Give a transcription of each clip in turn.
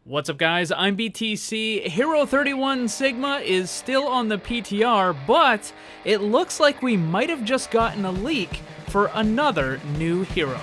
What's up, guys? I'm BTC. Hero 31 Sigma is still on the PTR, but it looks like we might have just gotten a leak for another new hero.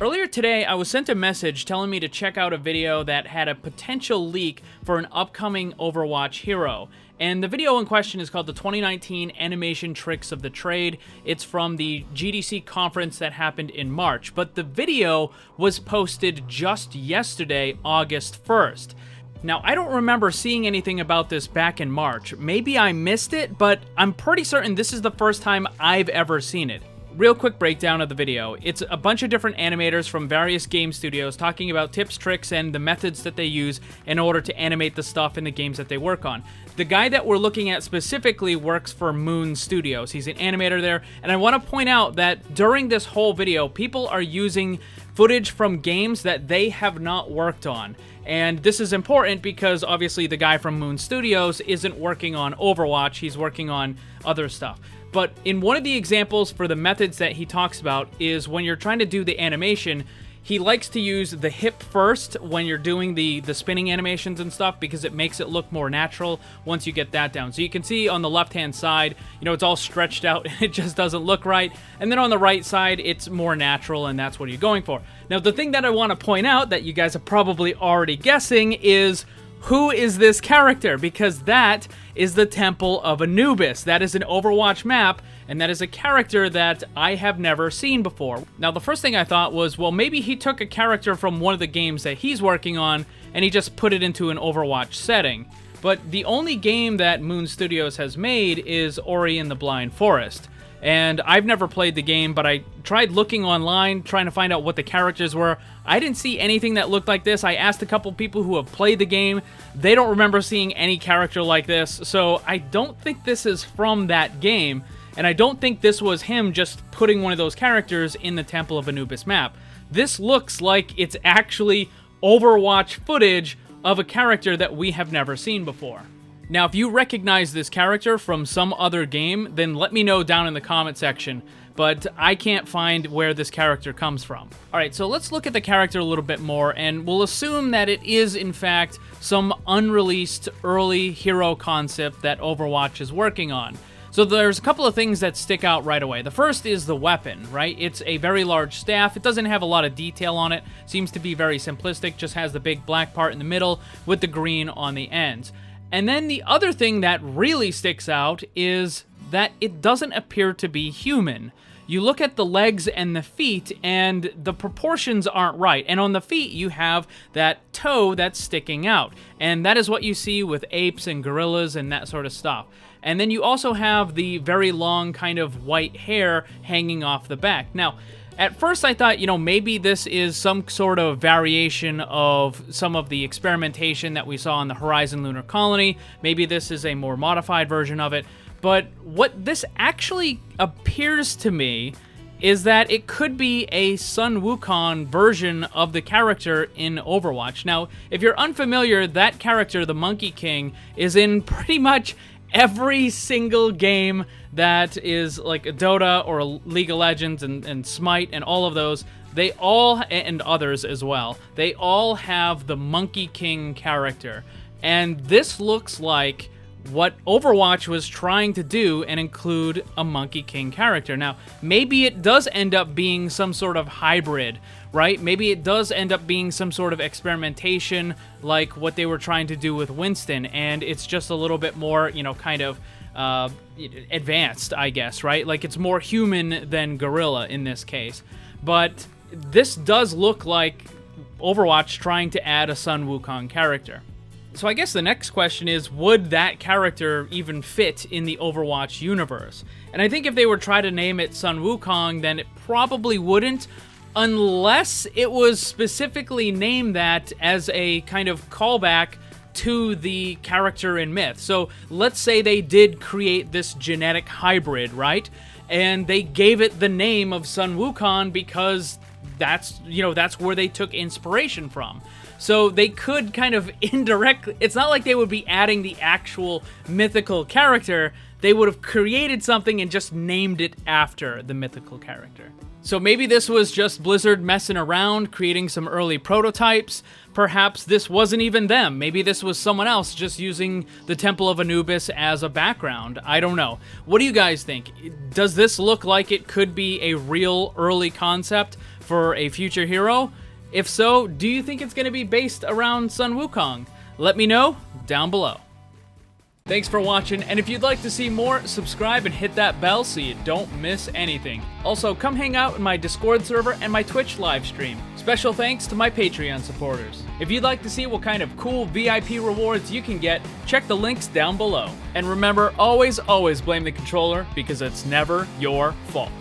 Earlier today, I was sent a message telling me to check out a video that had a potential leak for an upcoming Overwatch hero. And the video in question is called the 2019 Animation Tricks of the Trade. It's from the GDC conference that happened in March, but the video was posted just yesterday, August 1st. Now, I don't remember seeing anything about this back in March. Maybe I missed it, but I'm pretty certain this is the first time I've ever seen it. Real quick breakdown of the video. It's a bunch of different animators from various game studios talking about tips, tricks, and the methods that they use in order to animate the stuff in the games that they work on. The guy that we're looking at specifically works for Moon Studios. He's an animator there, and I want to point out that during this whole video, people are using footage from games that they have not worked on. And this is important because obviously the guy from Moon Studios isn't working on Overwatch, he's working on other stuff. But in one of the examples for the methods that he talks about is when you're trying to do the animation, he likes to use the hip first when you're doing the spinning animations and stuff because it makes it look more natural once you get that down. So you can see on the left-hand side, you know, it's all stretched out and it just doesn't look right. And then on the right side, it's more natural and that's what you're going for. Now, the thing that I want to point out that you guys are probably already guessing is who is this character? Because that is the Temple of Anubis. That is an Overwatch map, and that is a character that I have never seen before. Now, the first thing I thought was, well, maybe he took a character from one of the games that he's working on, and he just put it into an Overwatch setting. But the only game that Moon Studios has made is Ori and the Blind Forest. And I've never played the game, but I tried looking online, trying to find out what the characters were. I didn't see anything that looked like this. I asked a couple people who have played the game. They don't remember seeing any character like this, so I don't think this is from that game, and I don't think this was him just putting one of those characters in the Temple of Anubis map. This looks like it's actually Overwatch footage of a character that we have never seen before. Now, if you recognize this character from some other game, then let me know down in the comment section, but I can't find where this character comes from. Alright, so let's look at the character a little bit more, and we'll assume that it is, in fact, some unreleased early hero concept that Overwatch is working on. So there's a couple of things that stick out right away. The first is the weapon, right? It's a very large staff. It doesn't have a lot of detail on it. Seems to be very simplistic, just has the big black part in the middle with the green on the ends. And then the other thing that really sticks out is that it doesn't appear to be human. You look at the legs and the feet, and the proportions aren't right. And on the feet, you have that toe that's sticking out. And that is what you see with apes and gorillas and that sort of stuff. And then you also have the very long kind of white hair hanging off the back. Now, at first I thought, you know, maybe this is some sort of variation of some of the experimentation that we saw on the Horizon Lunar Colony. Maybe this is a more modified version of it. But what this actually appears to me is that it could be a Sun Wukong version of the character in Overwatch. Now, if you're unfamiliar, that character, the Monkey King, is in pretty much every single game that is like a Dota or a League of Legends and Smite and all of those, they all, and others as well, they all have the Monkey King character. And this looks like what Overwatch was trying to do and include a Monkey King character. Now, maybe it does end up being some sort of hybrid, right? Maybe it does end up being some sort of experimentation like what they were trying to do with Winston, and it's just a little bit more, you know, kind of advanced, I guess, right? Like it's more human than gorilla in this case. But this does look like Overwatch trying to add a Sun Wukong character. So I guess the next question is, would that character even fit in the Overwatch universe? And I think if they were trying to name it Sun Wukong, then it probably wouldn't, unless it was specifically named that as a kind of callback to the character in myth. So let's say they did create this genetic hybrid, right? And they gave it the name of Sun Wukong because that's, you know, that's where they took inspiration from. So they could kind of indirectly, it's not like they would be adding the actual mythical character, they would have created something and just named it after the mythical character. So maybe this was just Blizzard messing around, creating some early prototypes. Perhaps this wasn't even them. Maybe this was someone else just using the Temple of Anubis as a background. I don't know. What do you guys think? Does this look like it could be a real early concept for a future hero? If so, do you think it's going to be based around Sun Wukong? Let me know down below. Thanks for watching, and if you'd like to see more, subscribe and hit that bell so you don't miss anything. Also, come hang out in my Discord server and my Twitch live stream. Special thanks to my Patreon supporters. If you'd like to see what kind of cool VIP rewards you can get, check the links down below. And remember, always blame the controller, because it's never your fault.